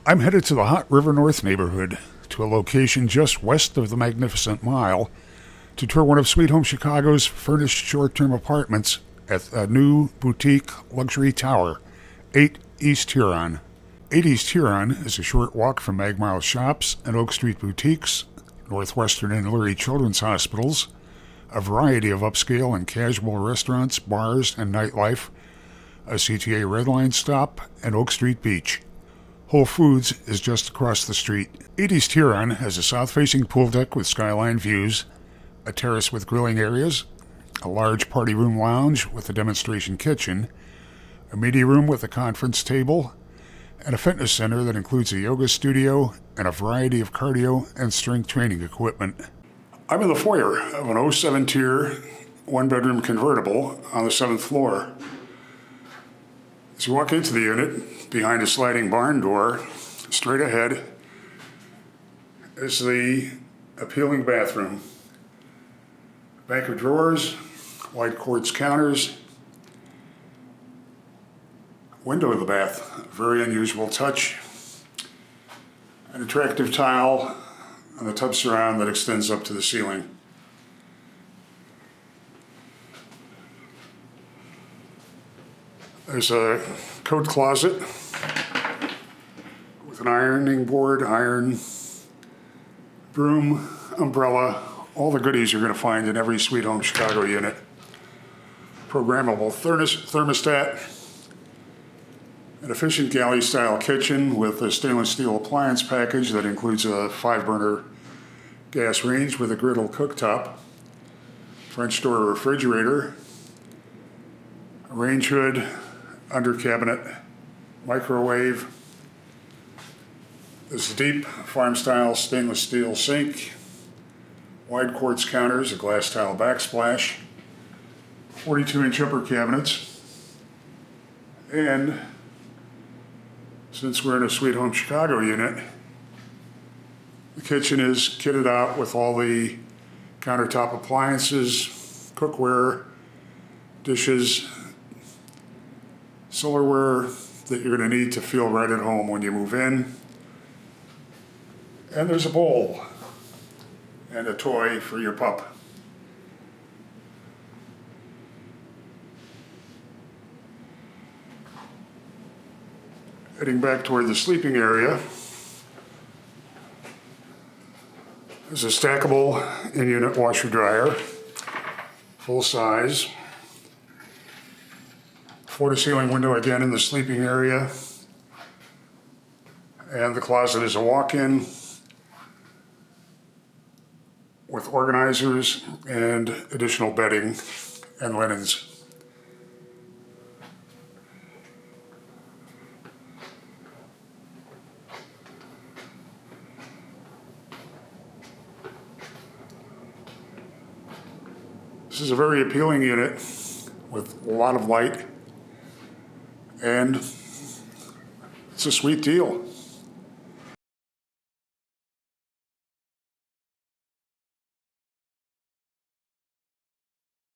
I'm headed to the Hot River North neighborhood, to a location just west of the Magnificent Mile, to tour one of Sweet Home Chicago's furnished short-term apartments at a new boutique luxury tower, 8 East Huron. 8 East Huron is a short walk from Magmile Shops and Oak Street Boutiques, Northwestern and Lurie Children's Hospitals, a variety of upscale and casual restaurants, bars, and nightlife, a CTA Red Line stop, and Oak Street Beach. Whole Foods is just across the street. 8 East Huron has a south-facing pool deck with skyline views, a terrace with grilling areas, a large party room lounge with a demonstration kitchen, a media room with a conference table, and a fitness center that includes a yoga studio and a variety of cardio and strength training equipment. I'm in the foyer of an 07 tier, one-bedroom convertible on the 7th floor. As you walk into the unit, behind a sliding barn door, straight ahead is the appealing bathroom. Bank of drawers, white quartz counters, window in the bath, very unusual touch, an attractive tile on the tub surround that extends up to the ceiling. There's a coat closet with an ironing board, iron, broom, umbrella, all the goodies you're going to find in every Sweet Home Chicago unit. Programmable thermostat, an efficient galley-style kitchen with a stainless steel appliance package that includes a 5-burner gas range with a griddle cooktop, French door refrigerator, a range hood, under cabinet, microwave. This deep farm-style stainless steel sink, wide quartz counters, a glass tile backsplash, 42-inch upper cabinets, and since we're in a Sweet Home Chicago unit, the kitchen is kitted out with all the countertop appliances, cookware, dishes, silverware that you're going to need to feel right at home when you move in. And there's a bowl and a toy for your pup. Heading back toward the sleeping area, there's a stackable in-unit washer-dryer, full size. Floor-to-ceiling window again in the sleeping area. And the closet is a walk-in with organizers and additional bedding and linens. This is a very appealing unit with a lot of light, and it's a sweet deal.